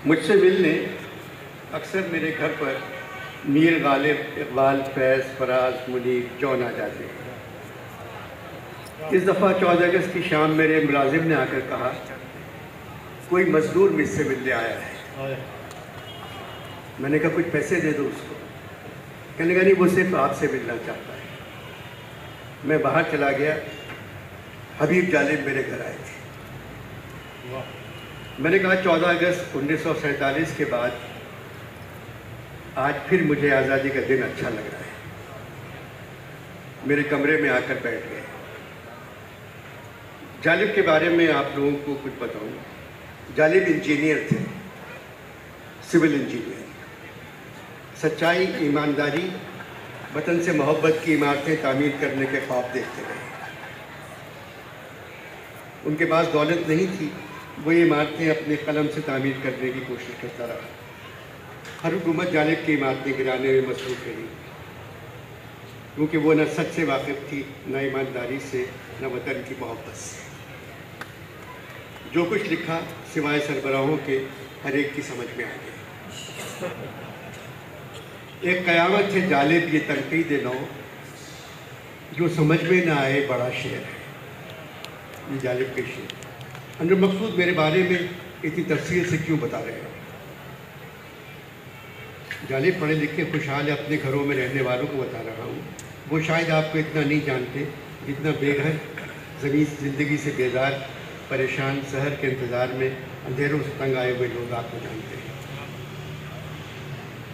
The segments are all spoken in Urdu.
مجھ سے ملنے اکثر میرے گھر پر میر غالب، اقبال، فیض، فراز، منیر، جون آ جاتے ہیں۔ اس دفعہ 14 اگست کی شام میرے ملازم نے آ کر کہا کوئی مزدور مجھ سے ملنے آیا ہے۔ میں نے کہا کچھ پیسے دے دو اس کو۔ کہنے لگا نہیں، وہ صرف آپ سے ملنا چاہتا ہے۔ میں باہر چلا گیا، حبیب جالب میرے گھر آئے تھے۔ میں نے کہا 14 اگست 1947 کے بعد آج پھر مجھے آزادی کا دن اچھا لگ رہا ہے۔ میرے کمرے میں آ کر بیٹھ گئے۔ جالب کے بارے میں آپ لوگوں کو کچھ بتاؤں۔ جالب انجینئر تھے، سول انجینئر۔ سچائی، ایمانداری، وطن سے محبت کی عمارتیں تعمیر کرنے کے خواب دیکھتے رہے۔ ان کے پاس دولت نہیں تھی، وہ یہ عمارتیں اپنے قلم سے تعمیر کرنے کی کوشش کرتا رہا۔ ہر حکومت جالب کی عمارتیں گرانے میں مصروف رہی، کیونکہ وہ نہ سچ سے واقف تھی، نہ ایمانداری سے، نہ وطن کی محبت سے۔ جو کچھ لکھا سوائے سربراہوں کے ہر ایک کی سمجھ میں آ گیا۔ ایک قیامت ہے جالب یہ تنقید نو، جو سمجھ میں نہ آئے بڑا شعر ہے۔ یہ جالب کے شعر۔ انور مقصود میرے بارے میں اتنی تفصیل سے کیوں بتا رہے ہیں؟ جالب پڑھے لکھے خوشحال اپنے گھروں میں رہنے والوں کو بتا رہا ہوں۔ وہ شاید آپ کو اتنا نہیں جانتے جتنا بے گھر، زندگی سے بیزار، پریشان، سحر کے انتظار میں اندھیروں سے تنگ آئے ہوئے لوگ آپ کو جانتے ہیں۔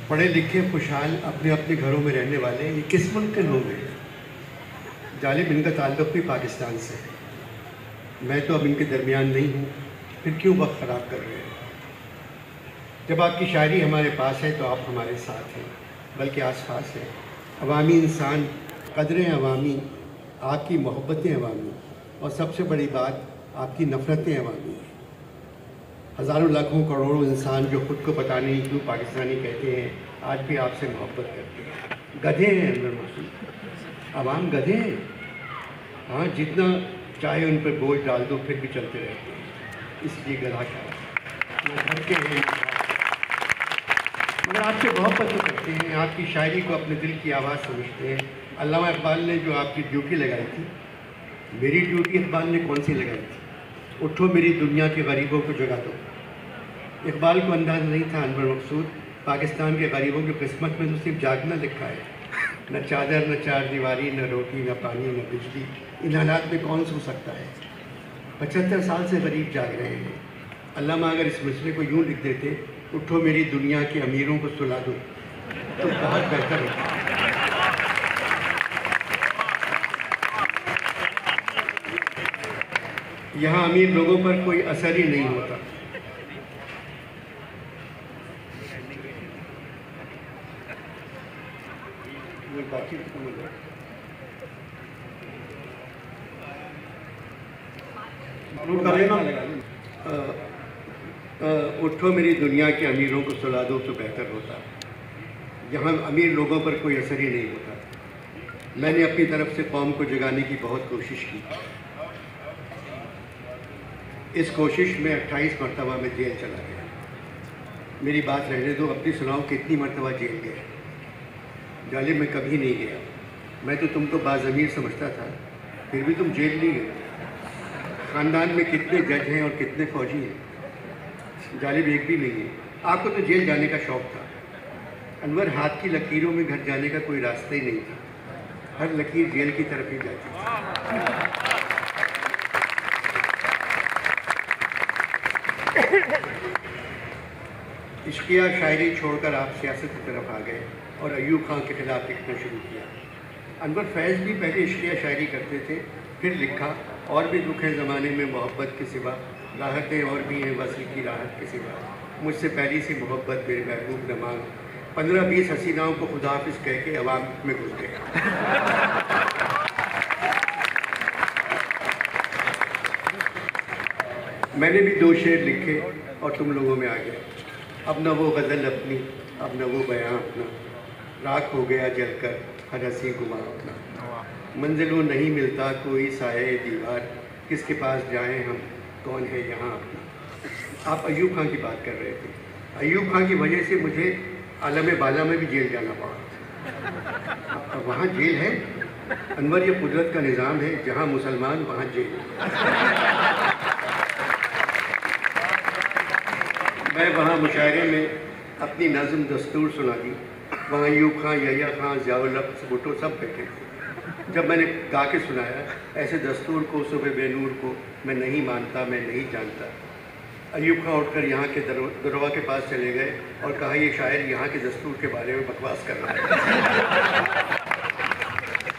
پڑھے لکھے خوشحال اپنے اپنے گھروں میں رہنے والے یہ کس ملک کے لوگ ہیں؟ جالب ان کا تعلق بھی پاکستان سے ہے۔ میں تو اب ان کے درمیان نہیں ہوں، پھر کیوں وقت خراب کر رہے ہیں؟ جب آپ کی شاعری ہمارے پاس ہے تو آپ ہمارے ساتھ ہیں، بلکہ آس پاس ہیں۔ عوامی انسان، قدریں عوامی، آپ کی محبتیں عوامی، اور سب سے بڑی بات آپ کی نفرتیں عوامی ہیں۔ ہزاروں لاکھوں کروڑوں انسان جو خود کو پتہ نہیں کیوں پاکستانی کہتے ہیں، آج بھی آپ سے محبت کرتے ہیں۔ گدھے ہیں انور مقصود، عوام گدھے ہیں۔ ہاں، جتنا چاہے ان پر بوجھ ڈال دو پھر بھی چلتے رہتے ہیں۔ اس لیے گدھا شاعر وہ بھٹکے ہیں، مگر آپ سے محبت تو کرتے ہیں، آپ کی شاعری کو اپنے دل کی آواز سمجھتے ہیں۔ علامہ اقبال نے جو آپ کی ڈیوٹی لگائی تھی، میری ڈیوٹی اقبال نے کون سی لگائی تھی؟ اٹھو میری دنیا کے غریبوں کو جگا دو۔ اقبال کو انداز نہیں تھا انور مقصود، پاکستان کے غریبوں کی قسمت میں تو صرف جاگنا لکھا ہے۔ نہ چادر، نہ چار دیواری، نہ روٹی، نہ پانی، نہ بجلی۔ ان حالات میں کون سو سکتا ہے؟ 75 سال سے غریب جاگ رہے ہیں۔ علامہ اگر اس مسئلے کو یوں لکھ دیتے، اٹھو میری دنیا کے امیروں کو سلا دو، تو بہت بہتر ہوتا۔ یہاں امیر لوگوں پر کوئی اثر ہی نہیں ہوتا۔ اٹھو میری دنیا کے امیروں کو سلا دو تو بہتر ہوتا۔ یہاں امیر لوگوں پر کوئی اثر ہی نہیں ہوتا۔ میں نے اپنی طرف سے قوم کو جگانے کی بہت کوشش کی۔ اس کوشش میں 28 مرتبہ میں جیل چلا گیا۔ میری بات رہنے دو، اپنی سناؤ کتنی مرتبہ جیل گیا؟ جالب میں کبھی نہیں گیا۔ میں تو تم کو باضمیر سمجھتا تھا، پھر بھی تم جیل نہیں گئے۔ خاندان میں کتنے جج ہیں اور کتنے فوجی ہیں؟ جالب ایک بھی نہیں ہے۔ آپ کو تو جیل جانے کا شوق تھا۔ انور، ہاتھ کی لکیروں میں گھر جانے کا کوئی راستہ ہی نہیں تھا، ہر لکیر جیل کی طرف ہی جاتی تھی۔ عشقیہ شاعری چھوڑ کر آپ سیاست کی طرف آ گئے اور ایوب خان کے خلاف لکھنا شروع کیا۔ انور فیض بھی پہلے عشقیہ شاعری کرتے تھے، پھر لکھا اور بھی دکھ ہے زمانے میں محبت کے سوا، راحتیں اور بھی ہیں وصل کی راحت کے سوا، مجھ سے پہلی سی محبت میرے محبوب نہ مانگ، 15-20 حسیناؤں کو خدا حافظ کہہ کے عوام میں گھس گیا۔ میں نے بھی 2 شعر لکھے اور تم لوگوں میں آ گیا۔ اب نہ وہ غزل اپنی، اب نہ وہ بیاں اپنا، راکھ ہو گیا جل کر ہر ہنسی گماں اپنا، منزلوں نہیں ملتا کوئی سایہ دیوار، کس کے پاس جائیں ہم، کون ہے یہاں اپنا۔ آپ ایوب خان کی بات کر رہے تھے۔ ایوب خان کی وجہ سے مجھے عالم بالا میں بھی جیل جانا پڑا. وہاں جیل ہے انور، یہ قدرت کا نظام ہے، جہاں مسلمان وہاں جیل. میں وہاں مشاعرے میں اپنی نظم دستور سنا دی. وہاں ایوب خان، یحییٰ خان، ضیاء الحق، بھٹو سب بیٹھے تھے. جب میں نے گا کے سنایا، ایسے دستور کو، صبح بے نور کو میں نہیں مانتا، میں نہیں جانتا. ایوب خان اٹھ کر یہاں کے دروگا کے پاس چلے گئے اور کہا یہ شاعر یہاں کے دستور کے بارے میں بکواس کر رہا ہے.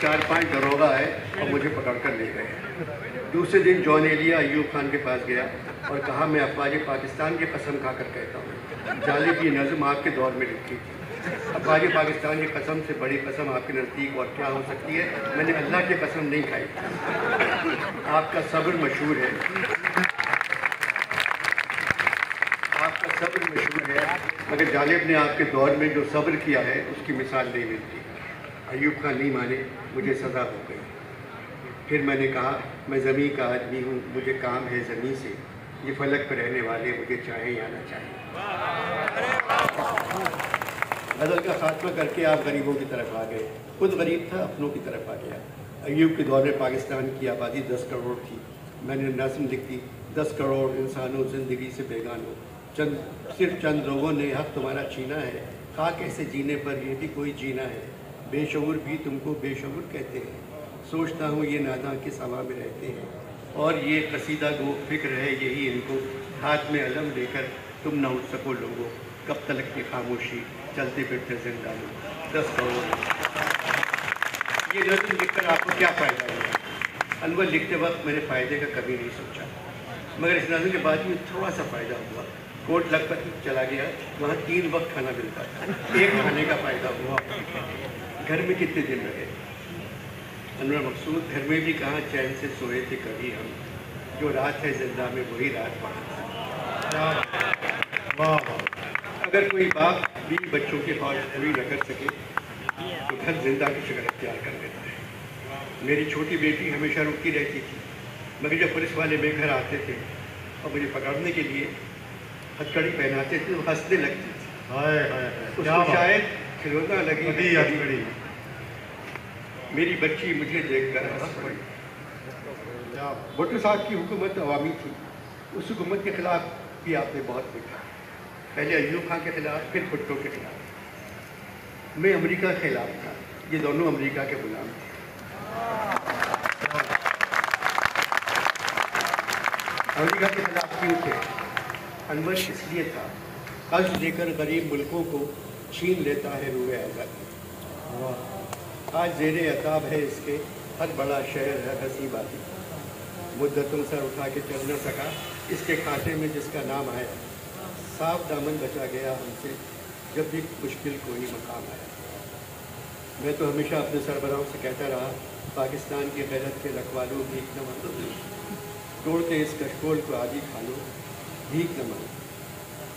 4-5 دروگا آئے اور مجھے پکڑ کر لے گئے. دوسرے دن جان ایلیا ایوب خان کے پاس گیا اور کہا میں افواج پاکستان کی قسم کھا کر کہتا ہوں، جالب یہ نظم آپ کے دور میں لکھی تھی. افواج پاکستان کی قسم سے بڑی قسم آپ کے نزدیک اور کیا ہو سکتی ہے؟ میں نے اللہ کی قسم نہیں کھائی. آپ کا صبر مشہور ہے، آپ کا صبر مشہور ہے، مگر جالب نے آپ کے دور میں جو صبر کیا ہے اس کی مثال نہیں ملتی. ایوب خان نہیں مانے، مجھے سزا ہو گئی. پھر میں نے کہا میں زمین کا آدمی ہوں، مجھے کام ہے زمین سے. یہ فلک پہ رہنے والے مجھے چاہیں یا نہ چاہیں. غزل کا خاتمہ کر کے آپ غریبوں کی طرف آ گئے. خود غریب تھا، اپنوں کی طرف آ گیا. ایوب کے دور میں پاکستان کی آبادی 10 کروڑ تھی. میں نے نظم لکھی 10 کروڑ انسانوں زندگی سے بیگانوں، صرف چند لوگوں نے حق تمہارا چھینا ہے. خاک ایسے جینے پر یہ بھی کوئی جینا ہے. بے شعور بھی تم کو بے شعور کہتے ہیں. سوچتا ہوں یہ ناداں کس ہوا میں رہتے ہیں. اور یہ قصیدہ گو فکر ہے یہی ان کو، ہاتھ میں علم لے کر تم نہ اٹھ سکو لوگوں. کب تلک کی خاموشی چلتے پھرتے زندہ ہو 10 کروڑ. یہ نظم لکھ کر آپ کو کیا فائدہ ہوا؟ انور لکھتے وقت میں نے فائدے کا کبھی نہیں سوچا، مگر اس نظم کے بعد میں تھوڑا سا فائدہ ہوا. کوٹ لگ کر چلا گیا، وہاں 3 وقت کھانا ملتا تھا. ایک کھانے کا فائدہ ہوا. گھر میں کتنے دن رہے؟ انور مقصود گھر میں بھی کہاں چین سے سوئے تھے کبھی ہم، جو رات ہے زندہ میں وہی رات پڑا. اگر کوئی باپ بھی بچوں کی خواہش پوری نہ کر سکے تو گھر زندہ کی شکل اختیار کر دیتا ہے. میری چھوٹی بیٹی ہمیشہ رکتی رہتی تھی، مگر جب پولیس والے بے گھر آتے تھے اور مجھے پکڑنے کے لیے ہتھکڑی پہناتے تھے وہ ہنسنے لگتی تھی. اس کو شاید کھلونا لگی. میری بچی مجھے دیکھ کر ہنس پڑی. بھٹو صاحب کی حکومت عوامی تھی. اس حکومت کے خلاف بھی آپ نے بہت لکھا، پہلے ایوب خان کے خلاف، پھر بھٹو کے خلاف. میں امریکہ کے خلاف تھا، یہ دونوں امریکہ کے غلام تھے. امریکہ کے خلاف کیوں تھے؟ انور اس لیے تھا قرض لے کر غریب ملکوں کو چھین لیتا ہے روئے آزادی. آج زیر عتاب ہے اس کے ہر بڑا شہر ہے ہنسی بازی. مدتوں سر اٹھا کے چل نہ سکا اس کے کھاتے میں جس کا نام آیا. صاف دامن بچا گیا ہم سے جب بھی مشکل کوئی مقام آیا. میں تو ہمیشہ اپنے سربراہوں سے کہتا رہا پاکستان کی غیرت کے رکھوالوں بھیک نہ مانگو، توڑتے اس کشکول کو آدھی کھا لو، بھیک نہ مانگو.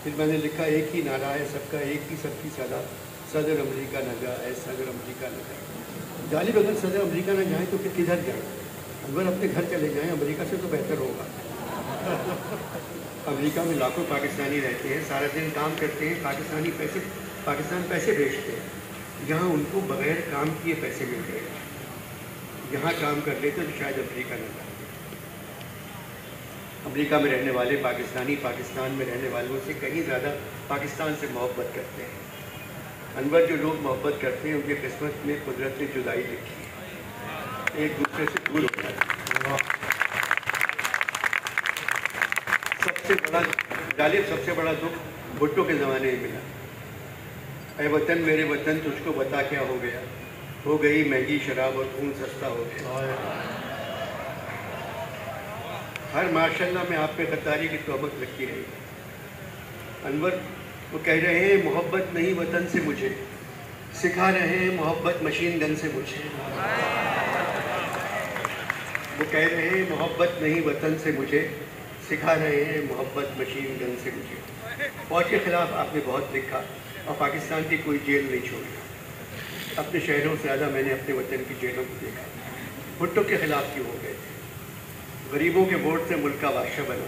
پھر میں نے لکھا ایک ہی نعرہ ہے سب کا، ایک ہی سب کی صدا، صدر امریکہ نہ جا، اے صدر امریکہ نہ جا. غالب اگر صدر امریکہ نہ جائیں تو پھر کدھر جائیں؟ اگر اپنے گھر چلے جائیں، امریکہ سے تو بہتر ہوگا. امریکہ میں لاکھوں پاکستانی رہتے ہیں، سارا دن کام کرتے ہیں، پاکستان پیسے بھیجتے ہیں. یہاں ان کو بغیر کام کیے پیسے مل رہے ہیں. یہاں کام کر لیتے تو شاید امریکہ نہ جائیں. امریکہ میں رہنے والے پاکستانی پاکستان میں رہنے والوں سے کہیں زیادہ پاکستان سے محبت کرتے ہیں. انور جو لوگ محبت کرتے ہیں ان کی قسمت میں قدرت نے جدائی لکھی ہے، ایک دوسرے سے دور ہو جاتے ہیں. سب سے بڑا دکھ بھٹو کے زمانے میں ملا. اے وطن میرے وطن تجھ کو بتا کیا ہو گیا، ہو گئی مہنگی شراب اور خون سستا ہو گیا. ہر ماشاءاللہ میں آپ پہ غداری کی تہمت لگتی رہی. انور وہ کہہ رہے ہیں محبت نہیں وطن سے مجھے، سکھا رہے ہیں محبت مشین گن سے مجھے. وہ کہہ رہے ہیں محبت نہیں وطن سے مجھے، سکھا رہے ہیں محبت مشین گن سے مجھے. فوج کے خلاف آپ نے بہت لکھا اور پاکستان کی کوئی جیل نہیں چھوڑی. اپنے شہروں سے زیادہ میں نے اپنے وطن کی جیلوں کو دیکھا. بھٹو کے خلاف کیوں ہو گئے تھے؟ غریبوں کے ووٹ سے ملک کا بادشاہ بنا.